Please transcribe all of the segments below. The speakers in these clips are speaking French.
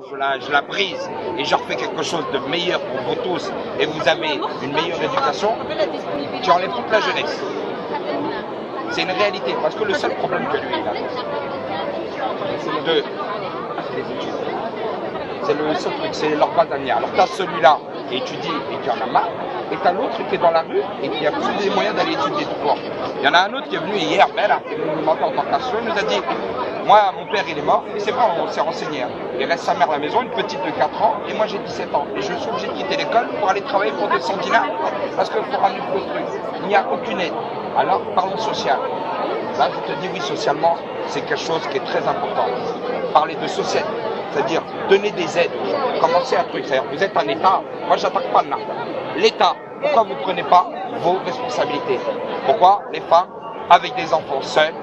je la brise et je refais quelque chose de meilleur pour vous tous et vous avez une meilleure éducation, tu enlèves toute la jeunesse. C'est une réalité, parce que le seul problème que lui il a, c'est les études. C'est le seul truc, c'est leur base d'avenir. Alors tu as celui-là qui étudie et qui en a marre, et tu as l'autre qui est dans la rue et qui a plus des moyens d'aller étudier tout court. Il y en a un autre qui est venu hier, qui est venu nous demander en tant qu'association, il nous a dit, moi mon père il est mort, et c'est vrai, on s'est renseigné. Hein. Il reste sa mère à la maison, une petite de 4 ans, et moi j'ai 17 ans. Et je suis obligé de quitter l'école pour aller travailler pour 200 dinars, parce qu'il faut ramener le truc. Il n'y a aucune aide. Alors parlons social. Là je te dis oui, socialement, c'est quelque chose qui est très important. Parler de social, c'est-à-dire donner des aides aux gens. Commencer un truc, c'est-à-dire vous êtes un État, moi j'attaque pas le NAR. L'État, pourquoi vous ne prenez pas vos responsabilités? Pourquoi les femmes avec des enfants seuls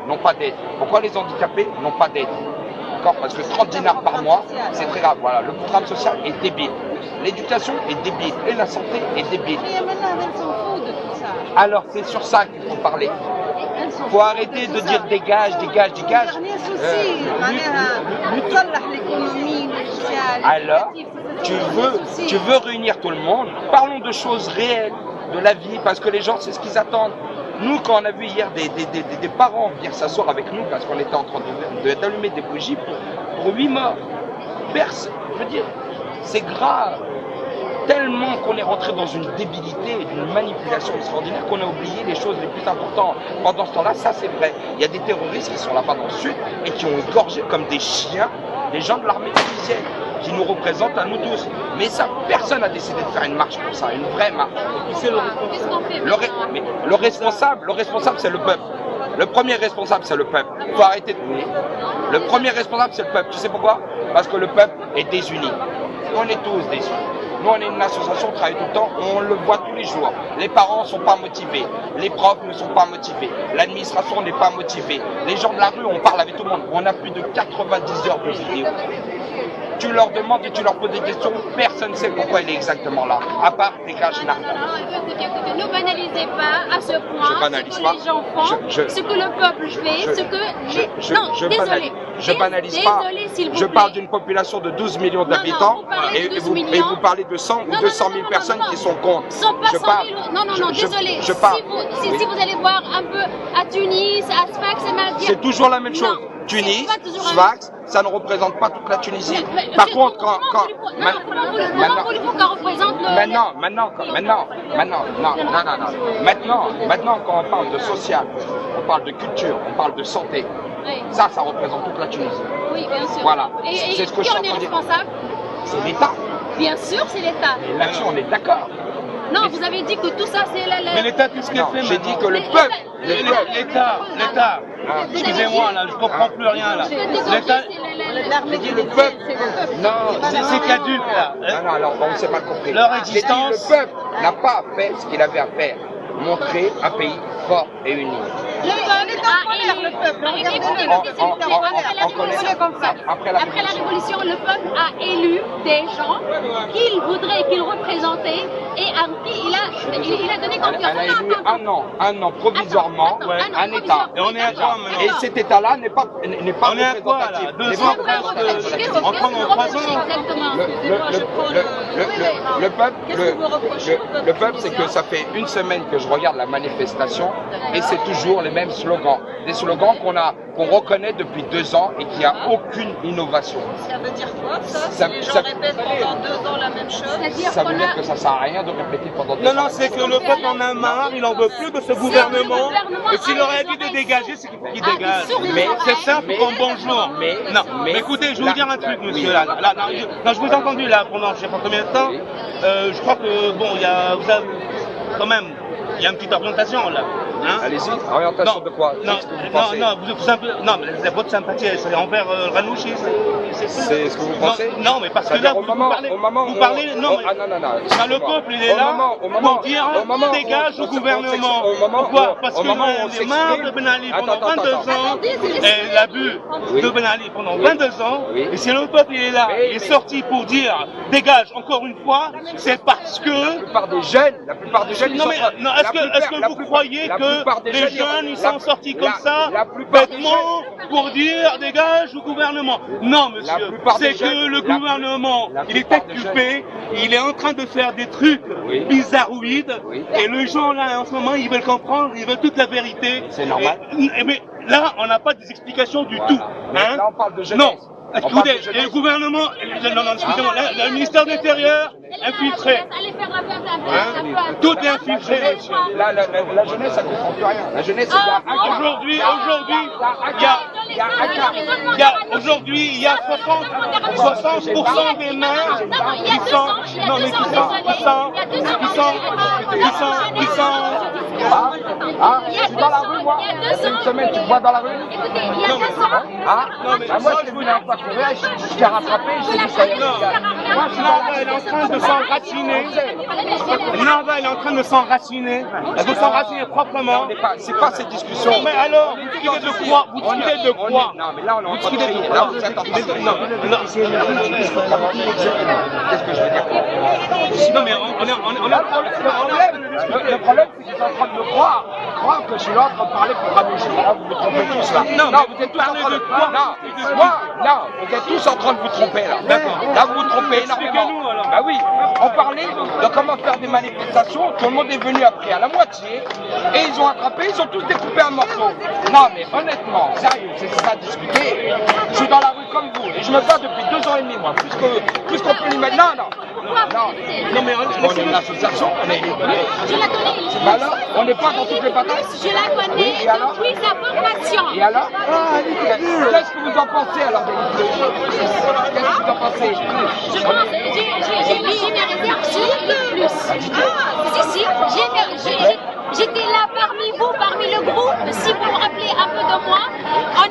n'ont pas d'aide? Pourquoi les handicapés n'ont pas d'aide? Parce que 30 dinars par mois, c'est très grave. Voilà, le programme social est débile. L'éducation est débile et la santé est débile. Alors c'est sur ça qu'il faut parler. Il faut arrêter de dire dégage, dégage, dégage. Alors, tu veux réunir tout le monde. Parlons de choses réelles, de la vie, parce que les gens, c'est ce qu'ils attendent. Nous, quand on a vu hier des parents venir s'asseoir avec nous, parce qu'on était en train d'allumer des bougies pour 8 morts, je veux dire, c'est grave. Tellement qu'on est rentré dans une débilité et une manipulation extraordinaire qu'on a oublié les choses les plus importantes. Pendant ce temps-là, ça c'est vrai. Il y a des terroristes qui sont là-bas dans le sud et qui ont égorgé comme des chiens les gens de l'armée tunisienne, qui nous représentent à nous tous. Mais ça, personne n'a décidé de faire une marche pour ça, une vraie marche. Qui c'est le responsable? Le responsable, c'est le peuple. Le premier responsable, c'est le peuple. Il faut arrêter de nier. Le premier responsable, c'est le peuple. Tu sais pourquoi? Parce que le peuple est désuni. On est tous désunis. Nous, on est une association, on travaille tout le temps, on le voit tous les jours. Les parents ne sont pas motivés, les profs ne sont pas motivés, l'administration n'est pas motivée. Les gens de la rue, on parle avec tout le monde. On a plus de 90 heures de vidéo. Tu leur demandes et tu leur poses des questions, personne ne sait pourquoi il est exactement là, à part dégage Narda. Ne banalisez pas à ce point ce que les gens font, ce que le peuple fait, ce que... Non, désolé. Je banalise pas. Je parle d'une population de 12 millions d'habitants et vous parlez de 100 ou 200 000 personnes qui sont contre. Je parle. Non, désolé. Si vous allez voir un peu à Tunis, à Sfax, c'est toujours la même chose. Tunis, Sfax, ça ne représente pas toute la Tunisie. Par contre, maintenant, quand on parle de social, on parle de culture, on parle de santé, ça représente toute la Tunisie. Oui, bien sûr. Voilà. C'est ce que je suis en train de dire. C'est l'État. Bien sûr, c'est l'État. Et là-dessus, on est d'accord. Non, vous avez dit que tout ça, c'est la... Mais l'État, qu'est-ce qu'il fait? J'ai dit que le peuple... L'État. Excusez-moi, là, je comprends plus rien, là. L'État... J'ai dit le peuple. Non, c'est caduque, là. Non, alors, on ne s'est pas compris. Leur existence... Le peuple n'a pas fait ce qu'il avait à faire. Montrer un pays fort et uni. Après la Révolution, le peuple a élu des gens qu'il voudrait, qu'il représentait et à qui il a donné confiance. Elle a élu un an provisoirement, un État. Et on est à quoi maintenant? Et cet État-là n'est pas représentatif. On est à quoi là? 2 ans presque. En 3 ans. Le peuple, c'est que ça fait une semaine que je regarde la manifestation et c'est toujours les mêmes slogans. Des slogans qu'on reconnaît depuis 2 ans et qu'il n'y a aucune innovation. Ça veut dire quoi ça Si les gens répètent pendant 2 ans la même chose? Ça veut dire que ça ne sert à rien de répéter pendant 2 ans. Non, c'est que le peuple en a marre, il n'en veut plus de ce gouvernement. Et s'il aurait dit de dégager, c'est qu'il dégage. Mais c'est simple comme bonjour. Mais écoutez, je vais vous dire un truc, monsieur. Là, je vous ai entendu là pendant je ne sais pas combien de temps. Je crois que, bon, vous avez quand même, il y a une petite orientation là. Hein? Allez-y, orientation de quoi? Mais votre sympathie, c'est envers Ranouchi. C'est ce que vous pensez? Non, mais parce que là, vous parlez. Non, le peuple, il est là pour dire dégage au gouvernement. Pourquoi? Parce que les marre de Ben Ali pendant 22 ans, et l'abus de Ben Ali pendant 22 ans, et si le peuple, il est là, il est sorti pour dire dégage encore une fois, c'est parce que. La plupart des jeunes, Non, est-ce que vous croyez que les jeunes, ils sont sortis comme ça, bêtement, pour dire dégage au gouvernement. Non, monsieur, c'est que le gouvernement, il est occupé, il est en train de faire des trucs bizarroïdes, et les gens là, en ce moment, ils veulent comprendre, ils veulent toute la vérité. C'est normal. Mais là, on n'a pas des explications du tout. Hein? Là, on parle de jeunesse. Non. Écoutez, le gouvernement, non, excusez-moi, le ministère de l'Intérieur, infiltré. Tout est infiltré, monsieur. La jeunesse, ça ne comprend plus rien. La jeunesse, c'est Aujourd'hui, il y a 60% des maires qui sont, non, mais qui sont, Il y a 2 ans, une semaine, tu te vois dans la rue? écoutez, il y a 2 ans, non, mais moi, je vous n'ai pas courir, je t'ai rattrapé, je t'ai dit ça y est. moi, Nava, elle est en train de s'enraciner. Nava, elle est en train de s'enraciner. Elle veut s'enraciner proprement. C'est pas cette discussion. Mais alors, vous discutez de quoi? Vous discutez de quoi? Non, mais là, on est en train de crier. Là, vous êtes en train de crier. Qu'est-ce que je veux dire? Non, mais on Le problème, c'est qu'ils sont en train de me croire que je suis là en train de parler pour Ramouchi. Vous vous trompez tous là. Non, vous êtes tous en train de quoi? Non, vous êtes tous en train de vous tromper là. D'accord. Là, vous vous trompez énormément. Expliquez-nous, alors. Bah oui, on parlait de comment faire des manifestations. Tout le monde est venu après à la moitié et ils ont attrapé, ils ont tous découpé un morceau. Non, mais honnêtement, sérieux, c'est ça à discuter. Je suis dans la rue comme vous et je me bats depuis 2 ans et demi, moi. Plus qu'on peut l'imaginer. Non, mais on est une association, on est. je la connais. Bah alors, on n'est pas dans toutes les batailles. Je la connais depuis sa formation. Et alors qu'est-ce que vous en pensez alors Qu'est-ce que vous en pensez? Je pense, j'ai mes réserves sur le plus. Si, j'étais là parmi vous, parmi le groupe. Si vous vous rappelez un peu de moi, on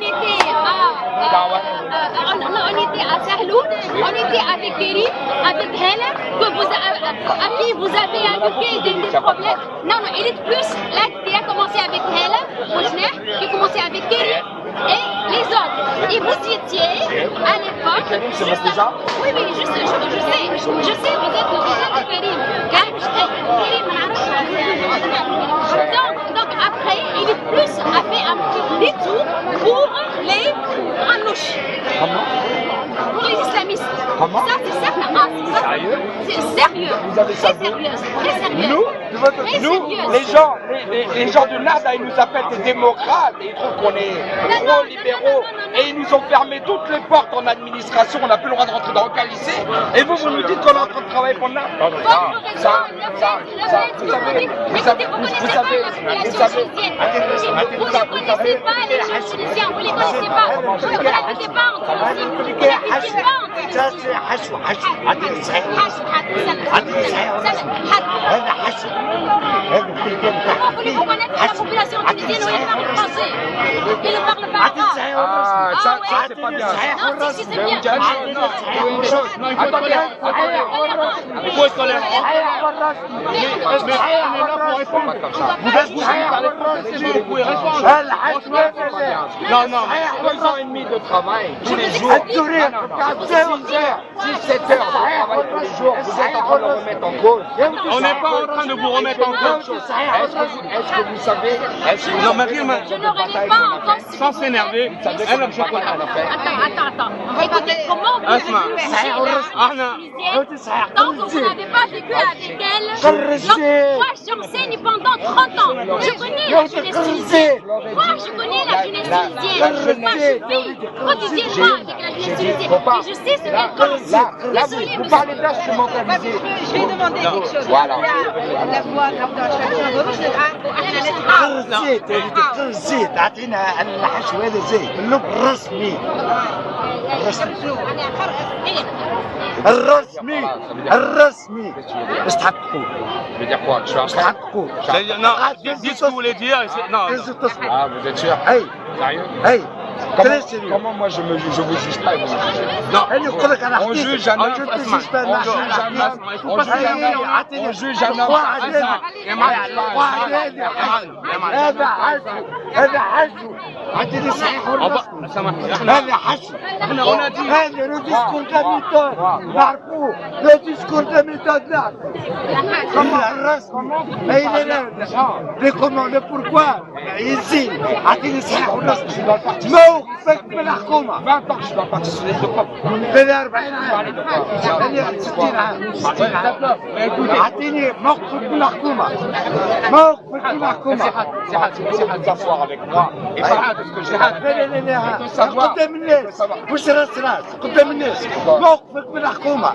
était à Sahloud, on était avec Terry, avec Hélène, à qui vous avez indiqué des problèmes. Non, il est plus là qui a commencé avec Hélène, Mojner, qui a commencé avec Terry. Et les autres. Et vous étiez à l'époque. Karim, c'est votre déjà? Oui, je sais, vous êtes Karim. Donc après, il est plus a fait un petit détour pour les Ranouches. Comment? Pour les islamistes. Comment? Ça, c'est certain. Sérieux? C'est sérieux. Vous avez ça? Très sérieux. Très sérieux. Nous, les gens de Narda, ils nous appellent des démocrates et ils trouvent qu'on est trop libéraux et ils nous ont fermé toutes les portes en administration, on n'a plus le droit de rentrer dans aucun lycée et vous nous dites qu'on est en train de travailler pour Narda. Vous savez, vous ne connaissez pas les gens tunisiens, vous ne les connaissez pas. Vous n'habitez pas en Tunisie, vous n'habitez pas en Tunisie. Comment voulez-vous connaître la population tunisienne où ils parlent français? Ils ne parlent pas arabe. Ah, ça c'est pas bien. Non, si, c'est bien. Une chose. Attendez. Il faut être tolérant. Mais on est là pour répondre. Vous parlez français, vous pouvez répondre. Non. 2 ans et demi de travail, tous les jours. 6 heures, 6-7 heures de travail tous les jours. Vous êtes en train de le remettre en cause. On n'est pas en train de vous remettre en cause. Est-ce que vous savez? Non, Mariam, Je ne remets pas en cause. sans s'énerver, elle a le chocolat. Attends. Écoutez, comment vous avez pu juger la tunisienne tant que vous n'avez pas vécu avec elle? Donc, moi, j'enseigne pendant 30 ans. Je connais la jeunesse tunisienne. Moi, je connais la jeunesse tunisienne. Moi, je vis quotidiennement avec la jeunesse tunisienne. Et je sais ce qu'elle pense. Là, vous parlez d'instrumentaliser. Je vais demander quelque chose. Voilà. La voix زيت اعطينا الحشو هذا زيت اللب الرسمي الرسمي باش تحققوا Je veux dire quoi? Je suis un باش تحققوا Non, dites ce que vous voulez dire. Non. Ah, vous êtes sûr? اي Sérieux? اي Très sérieux. Comment moi je vous juge pas et vous me jugez? Non, On juge un homme. Je te juge pas. On juge un homme. On juge un homme. On juge un homme. هذا حشو هذا حشو عطيني صحيح والرسمي هذا حشو هذا لو ديسكور دا ميثود نعرفوه لو ديسكور دا ميثود نعرفوه الرسمي اين لي كومون لو بوركوا يزيد عطيني صحيح والرسمي موقفك من الحكومه 20 ans que je suis dans le parti socialiste de COP. بين 40 عام يعني 60 عام 60 عام عطيني موقفك من الحكومه موقفك من الحكومه S'asseoir avec moi et parler de ce que j'ai dit. قدام الناس مش راس قدام الناس موقفك من الحكومه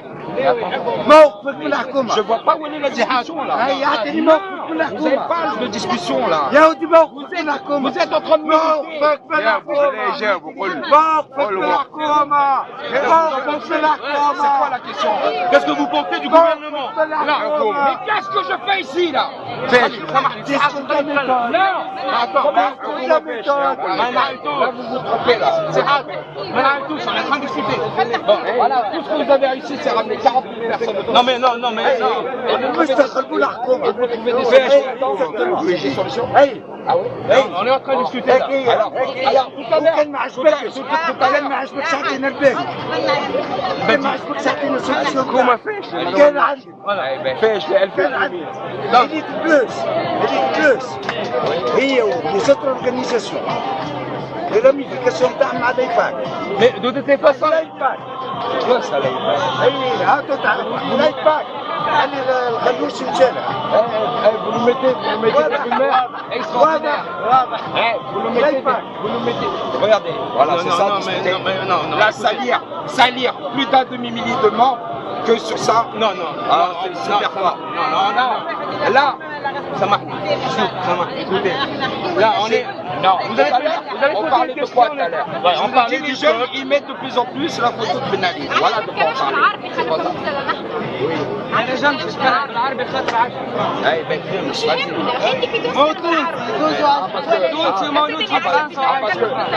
موقفك من الحكومه Je vois pas où est la discussion là. هاي يعطيني موقفك من Vous avez الحكومه pas de discussion là. يا ودي موقفك من الحكومه Vous êtes en train de موقفك من الحكومه موقفك من الحكومه موقفك من C'est quoi la الحكومه question? qu'est-ce que vous pensez du gouvernement? Mais qu'est-ce que je fais ici là? Là vous vous trompez là. On est en train de discuter. Bon, voilà, tout ce que vous avez réussi c'est ramener 40 000 personnes. Non mais non mais مش تخربوا الحكومه J'ai solution. Ah oui on est en train de discuter là. Alors, tout à l'heure, كان ما عجبكش كان ما عجبكش عطينا الباقي كان ما عجبكش عطينا سوليسيون كان عندي كان عندي هذيك بلوس هي ولي زوتر اورغانيزاسيون لي راميفيكاسيون تاعهم مع لايفاك Mais de toutes les façons, لايفاك اي هاتو تعرفوا لايفاك يعني الغلوش مشالها vous nous mettez des rumeurs extraordinaires. Vous nous mettez. Regardez, voilà, Non, c'est non, ça. non, discuter. non. Là, salir plus d'un demi-millier de membres que sur ça. non. Alors, c'est super fort. Non. Là, Ça marche. Écoutez, là on est. non, Vous allez on poser parlait une de quoi question, tout à l'heure? Ouais, on Je vous parlait dis, du les jeunes, peuple. ils mettent de plus en plus la photo de Ben Ali. Voilà de quoi on parle. C'est pas ça. Eh ben,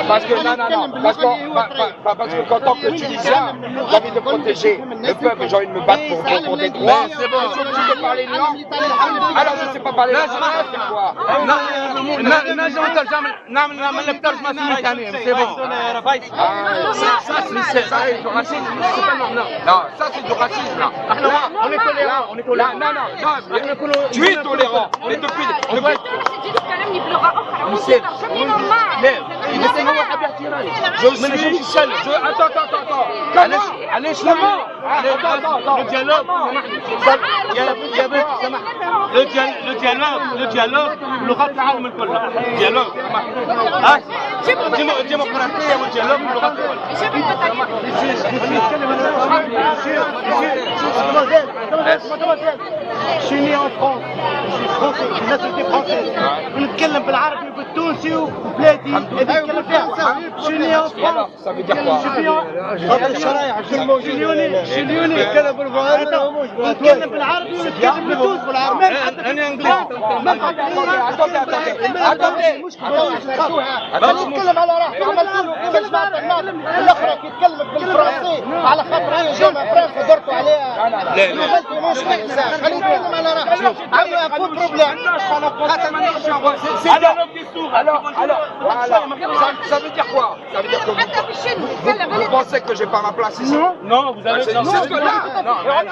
parce que non, parce que qu'en tant que Tunisien, j'ai envie de protéger le peuple, j'ai envie de me battre pour des droits. C'est bon. Je suis obligé de parler une langue. Alors je ne sais pas parler langue, je vais faire quoi? نعمل الترجمة سيمultanée, c'est bon. Ça c'est du racisme. Non, ça c'est du racisme là. On est tolérant, Non, tu es tolérant. Mais depuis je suis seul. Attends. علاش le dialogue بلغات العالم الكل dialogue ديمقراطية والديالوج بلغات الكل Je suis né en France, je suis français, je suis nationalité française. ونتكلم بالعربي وبالتونسي وبلادي نتكلم فيها. Je suis né en France. Ça veut dire quoi? شليوني نتكلم بالعربي ونتكلم بالتونسي بالعربي. أنا إنجليزي. Attendez. نتكلم على راحتي عملت له الاخرى كيتكلم بالفرنسي على خاطر هي جامعة فرنسا درتوا عليها. خلينا نتكلم على راحتي. عندنا اكو بروبليم. Alors, voilà. Ça veut dire quoi? Ça veut dire que vous pensez que j'ai pas ma place ici? Non, vous avez... C'est ce que là,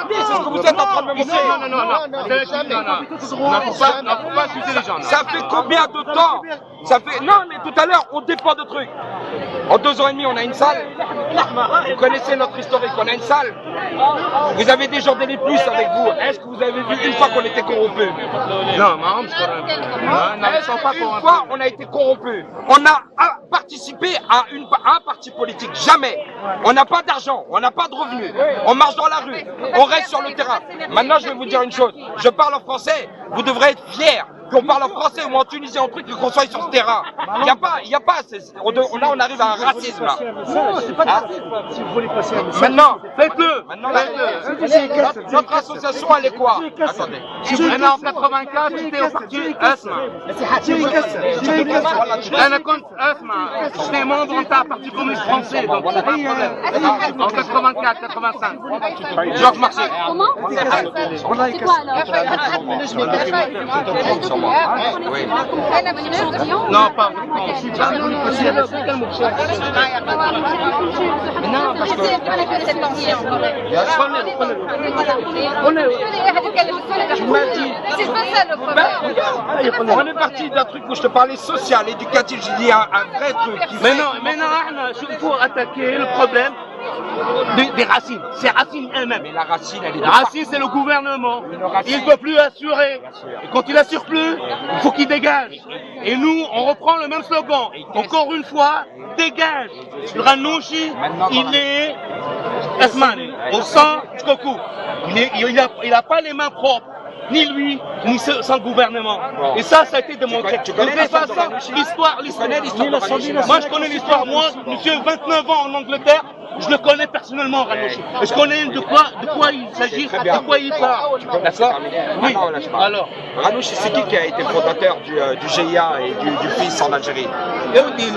c'est ce que vous êtes en train de me montrer. Non, faut pas accuser les gens. Ça fait combien de temps? Ça fait... Non, mais tout à l'heure, on dépend de trucs. En 2 ans et demi, on a une salle. Vous connaissez notre historique, on a une salle. Vous avez des gens des plus avec vous. Est-ce que vous avez vu une fois qu'on était corrompus? Non, mais Est-ce qu'une fois on a été corrompus? On a participé à un parti politique. Jamais. On n'a pas d'argent, on n'a pas de revenus. On marche dans la rue, on reste sur le terrain. Maintenant, je vais vous dire une chose. Je parle en français. Vous devrez être fiers qu'on parle en français ou en Tunisie, en truc, qu'on soit sur ce terrain. Il n'y a pas, là on arrive à un racisme là. Non, c'est pas de racisme. Si vous voulez passer un message. Maintenant, Faites-le. notre association elle est quoi? Attendez. أنا en 84 j'étais au parti اسمع أنا كنت اسمع j'étais membre نتاع parti communiste français donc c'est pas un problème en 84 85 Georges Marchais. Comment? C'est quoi alors? Non pas Non, parce que tu m'as dit. C'est pas ça le problème. On est parti d'un truc où je te parlais social, éducatif, j'ai dit un vrai truc. Mais non, il faut attaquer le problème des racines. C'est racines elles-mêmes. Mais la racine, elle est La racine, c'est le gouvernement. Il ne peut plus assurer. Et quand il assure plus, il faut qu'il dégage. Et nous, on reprend le même slogan. Encore une fois, dégage. Le Ranouchi, il est Asmani, au sang jusqu'au cou. Il n'a pas les mains propres. Ni lui, ni son gouvernement. Et ça a été démontré. Tu connais l'histoire. Moi, je connais l'histoire. Moi, monsieur, 29 ans en Angleterre, je le connais personnellement, Ranouchi. Et je connais de quoi il s'agit, de quoi il parle. D'accord? Oui. Alors, Ranouchi, c'est qui a été le fondateur du GIA et du FIS en Algérie?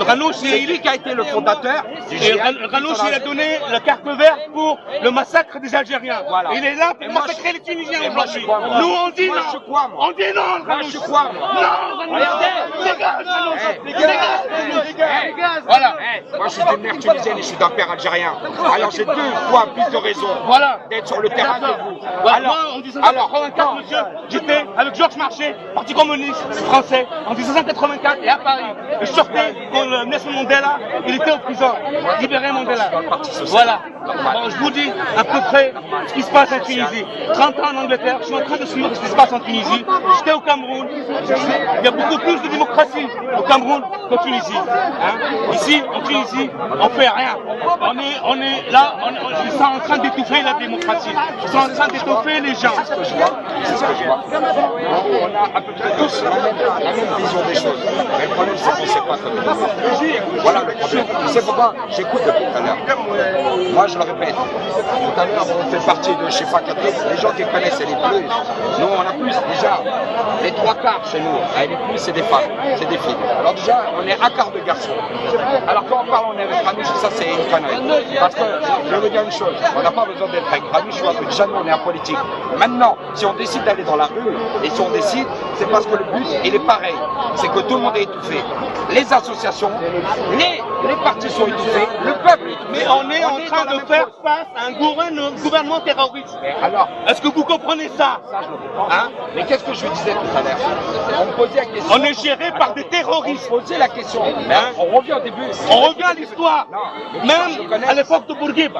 Ranouchi, c'est lui qui a été le fondateur du et GIA. Ranouchi, il a donné la carte verte pour le massacre des Algériens. Voilà. Il est là pour Et moi, massacrer les Tunisiens et moi, je aujourd'hui. crois, moi. Nous, on dit Moi, non. je crois, moi. On dit non, Moi, Ranouchi. je crois, moi. Non, Regardez. Dégage. Voilà. Moi, je suis d'une mère tunisienne et je suis d'un père algérien. Alors, j'ai 2 fois plus de raisons d'être sur le terrain que vous. Ouais, moi, en 1984, monsieur, j'étais avec Georges Marchais, Parti communiste français, en 1984 et à Paris. Et je sortais quand Nelson Mandela, il était en prison. Libéré Mandela. Voilà. Bon, je vous dis à peu près ce qui se passe en Tunisie. 30 ans en Angleterre, je suis en train de suivre ce qui se passe en Tunisie. J'étais au Cameroun. Il y a beaucoup plus de démocratie au Cameroun qu'en Tunisie. Hein? Ici, en Tunisie, on fait rien. On est là, ils sont en train d'étouffer la démocratie. Ils sont en train d'étouffer les gens. C'est ce que je vois. On a à peu près tous la même vision des choses. Mais le problème, c'est qu'on ne sait pas comment. Voilà le problème. Tu sais pourquoi? J'écoute depuis tout à l'heure. Moi, je le répète. Tout à l'heure, on fait partie de, je sais pas, 4 les gens qui connaissent, c'est les plus. Nous, on a plus déjà. Les 3/4 chez nous, les plus, c'est des femmes, c'est des filles. Alors déjà, on est un quart de garçons. Alors quand on parle, on est avec Ranouchi, ça c'est une connerie. Parce que, je veux dire une chose, on n'a pas besoin d'être avec Ranouchi, parce que déjà nous, on est en politique. Maintenant, si on décide d'aller dans la rue, et si on décide, c'est parce que le but, il est pareil. C'est que tout le monde est étouffé. Les associations, les partis sont étouffés, le peuple est étouffé. Mais on est en train de faire face à un gouvernement terroriste. Alors, est-ce que vous comprenez ça? Ça, je le comprends. Hein? Mais qu'est-ce que je vous disais tout à l'heure? On me posait la question. On est géré par des terroristes. On posait la question. Hein? On revient au début. On revient à l'histoire. Même à l'époque de Bourguiba,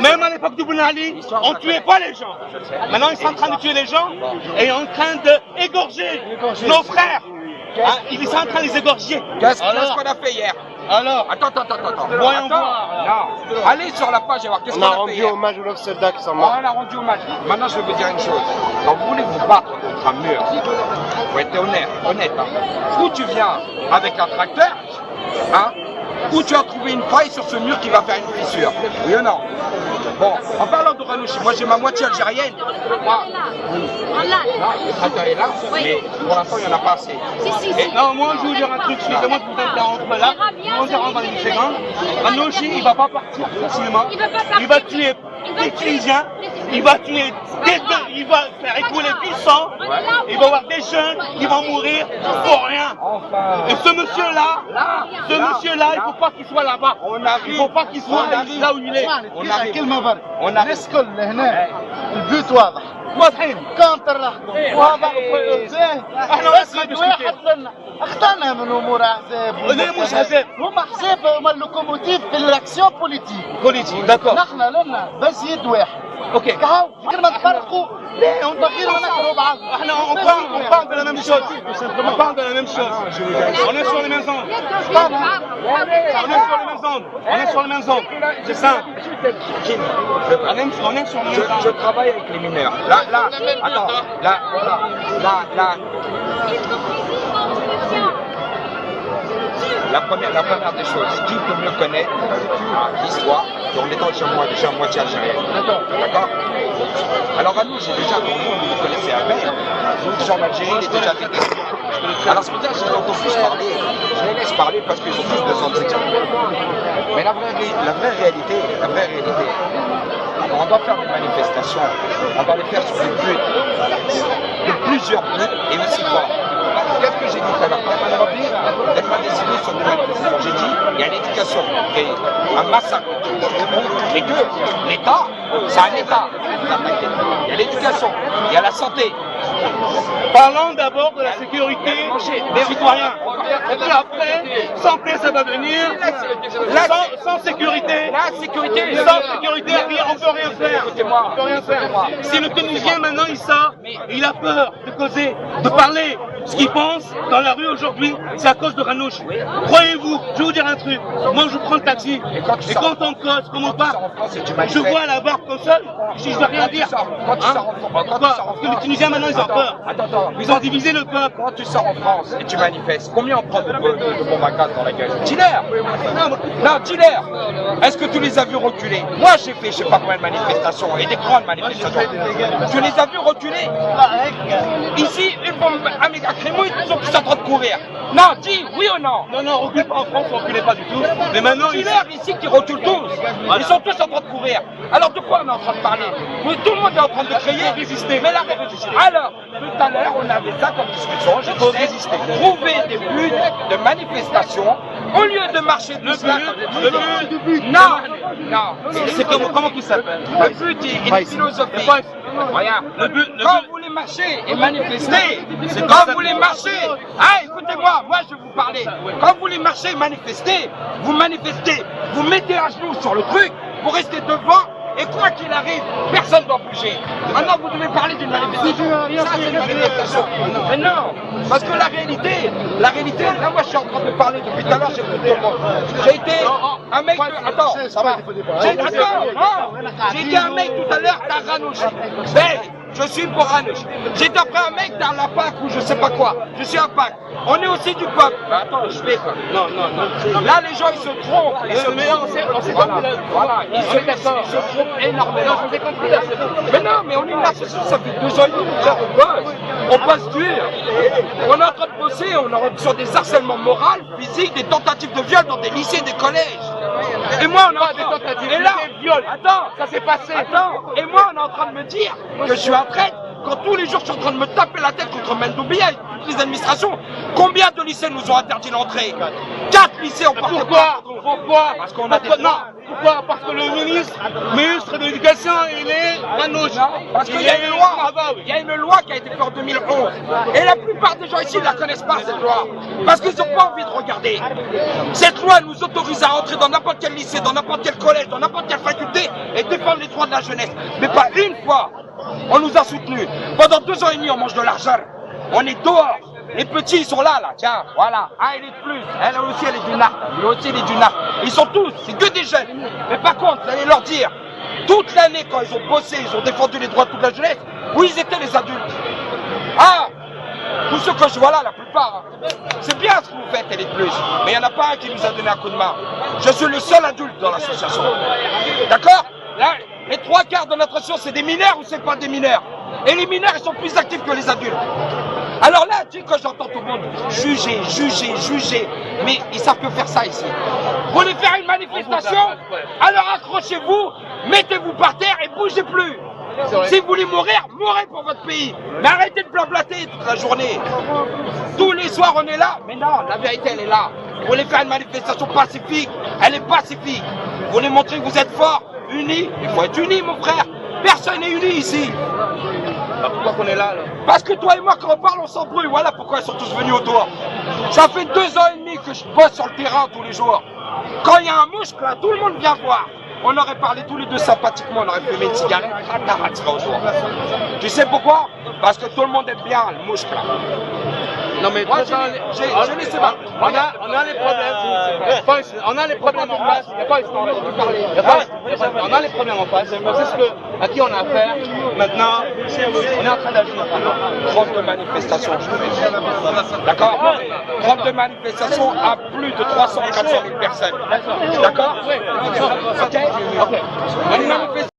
même à l'époque de Ben Ali, on ne tuait pas les gens. Maintenant, ils sont en train de tuer les gens et en train d'égorger nos frères. Hein? Ils sont en train de les égorger. Qu'est-ce qu'on a fait hier? Alors, attends. Voyons voir. Non. Allez sur la page et voir qu'est-ce qu'on a fait. On a rendu hommage aux soldats qui sont morts. On a rendu hommage. Maintenant, je vais vous dire une chose. Quand vous voulez vous battre contre un mur, il faut être honnête. Hein. Ou tu viens avec un tracteur, hein, ou tu as trouvé une faille sur ce mur qui va faire une fissure. Oui ou non? Bon, en parlant de Ranouchi, moi j'ai ma moitié algérienne. Moi, le tracteur est là, mais pour l'instant il n'y en a pas assez. Non, moi je vais vous dire un truc, excusez-moi de vous interrompre là. Je vous interromps dans une seconde. Ranouchi, il ne va pas partir facilement. Il va tuer des Tunisiens, il va tuer il va faire écouler du sang, il va y avoir des jeunes qui vont mourir pour rien. Et ce monsieur-là, il ne faut pas qu'il soit là-bas. Il ne faut pas qu'il soit là où il est. On arrive. الكل هنا البيوت واضح واضحين. كونتر لحظة واضح احنا اسد واحد لنا اخطأنا من امور احزاب لا مش احزاب. هم احزاب هم اللوكوموتيف في الاكسيون بوليتيك داكور. نحن لنا بس يد واحد اوكي. كهو فكر ما نفرقوا ليه ونغير ونكرهوا بعض On parle de la même chose. On parle de la même chose. On est sur les mêmes ondes. On est sur les mêmes ondes. C'est simple. On est sur les mêmes ondes. Je travaille avec les mineurs. Là, attends, là, La première des choses, qui peut mieux connaître l'histoire en étant déjà moitié algérien. D'accord. Alors à nous, j'ai déjà, pour vous, vous le connaissez à peine, nous, gens d'Algérie, il est déjà fait. Alors c'est pour ça que je les entends tous parler, je les laisse parler parce qu'ils ont tous besoin de s'exprimer. Mais la vraie réalité, on doit faire des manifestations, on doit les faire sur des buts, de plusieurs buts et aussi forts. Qu'est-ce que j'ai dit tout à l'heure? D'être pas décidé sur des manifestations. J'ai dit, il y a l'éducation, un massacre, et que l'État, c'est un État. Il y a l'éducation, il y a la santé. Parlons d'abord de la sécurité des citoyens. Et puis après, santé, ça va venir. Sans sécurité, on peut rien faire. On peut rien faire. Si le Tunisien maintenant il sort, il a peur de causer, de parler ce qu'il pense dans la rue aujourd'hui, c'est à cause de Ranouch. Croyez-vous, je vais vous dire un truc. Moi je prends le taxi et quand on cause, comme on part, je vois la barbe comme ça, je ne vais rien dire. Pourquoi? Parce que les Tunisiens maintenant ils ont peur. Ils ont divisé le peuple. Quand tu sors en France et tu manifestes, combien on prend de bombes à gaz dans la gueule? Dis-leur. Non, dis-leur. Est-ce que tu les as vus reculer? Moi j'ai fait je sais pas combien de manifestations et des grandes manifestations. Tu les as vus reculer? Ici, une bombe à Crémouille, ils sont tous en train de courir. Non, dis oui ou non? Non, recule pas en France, on reculait pas du tout. Mais maintenant, dis-leur ici qu'ils reculent tous. Ils sont tous en train de courir. Alors de quoi on est en train de parler? Tout le monde est en train de crier, résister. Mais là, alors, tout à l'heure, on avait ça comme discussion. Je disais, résister. Trouver des buts de manifestation au lieu de marcher de le but. Non. C'est comment qu'il s'appelle? Le but est philosophique. Regarde, quand vous voulez marcher et manifester, c'est quand vous voulez marcher. Ah, écoutez-moi, moi je vais vous parler. Quand vous voulez marcher et manifester, vous mettez un genou sur le truc, vous restez devant. Et quoi qu'il arrive, personne ne doit bouger. Maintenant, vous devez parler d'une manifestation. Ça, c'est une manifestation. Mais non, parce que la réalité, là, moi, je suis en train de parler depuis tout à l'heure, j'ai tout le monde. J'ai été un mec de... Attends, ça va. J'ai été un mec tout à l'heure d'Aranouch. Je suis pour Ranouch. J'étais après un mec dans la PAC ou je sais pas quoi. Je suis un PAC. On est aussi du peuple. Mais attends, je vais quoi. Non. Là, les gens, ils se trompent. Ils se trompent énormément. Mais non, mais on est une association, ça fait 2 ans et demi, on bosse. On passe dur. On est en train de bosser, on est sur des harcèlements moraux, physiques, des tentatives de viol dans des lycées, des collèges. Et moi, on a des tentatives de viol. Attends, ça s'est passé. Attends, et moi, on est en train de me dire que je suis un traître quand tous les jours je suis en train de me taper la tête contre Mendoubia et toutes les administrations. Combien de lycées nous ont interdit l'entrée? 4 lycées ont porté. Pourquoi? Parce qu'on a des... Non, pourquoi? Parce que le ministre de l'Éducation, il est Ranouch. Parce qu'il y a une loi. Il y a une loi qui a été faite en 2011. Et la plupart des gens ici ne la connaissent pas, cette loi. Parce qu'ils n'ont pas envie de regarder. Cette loi nous autorise à entrer dans n'importe quel lycée, dans n'importe quel collège, dans n'importe quelle faculté et défendre les droits de la jeunesse. Mais pas une fois. On nous a soutenus. Pendant 2 ans et demi, on mange de l'argent. On est dehors. Les petits, ils sont là. Tiens, voilà. Ah, il est de plus. Elle aussi, elle est du NAR. Lui aussi, il est du NAR. Ils sont tous. C'est que des jeunes. Mais par contre, vous allez leur dire, toute l'année, quand ils ont bossé, ils ont défendu les droits de toute la jeunesse, où ils étaient les adultes. Ah, tous ceux que je vois là, la plupart, c'est bien ce que vous faites, elle est de plus. Mais il n'y en a pas un qui nous a donné un coup de main. Je suis le seul adulte dans l'association. D'accord? Là, les 3/4 de notre association, c'est des mineurs ou c'est pas des mineurs? Et les mineurs, ils sont plus actifs que les adultes. Alors là, tu sais, quand j'entends tout le monde juger, mais ils savent que faire ça ici. Vous voulez faire une manifestation? Alors accrochez-vous, mettez-vous par terre et bougez plus. Si vous voulez mourir, mourrez pour votre pays. Mais arrêtez de blablater toute la journée. Tous les soirs, on est là. Mais non, la vérité, elle est là. Vous voulez faire une manifestation pacifique? Elle est pacifique. Vous voulez montrer que vous êtes fort, unis? Il faut être unis, mon frère. Personne n'est uni ici. Pourquoi qu'on est là? Parce que toi et moi, quand on parle, on s'embrouille. Voilà pourquoi ils sont tous venus autour. Ça fait 2 ans et demi que je bosse sur le terrain tous les jours. Quand il y a un mouche, là, tout le monde vient voir. On aurait parlé tous les deux sympathiquement, on aurait fumé une cigarette, serait autour. Tu sais pourquoi? Parce que tout le monde aime bien le mouche là. Non mais Moi, tout ça, j'ai laissé ma... on a les problèmes. On a les problèmes en face. Il n'y a pas histoire. On a les problèmes en face. C'est ce à qui on a affaire. Maintenant, on est en train d'agir. 32 manifestations, je fais. D'accord 32 manifestations à plus de 300 400 000 personnes. D'accord. Ok. Une manifestation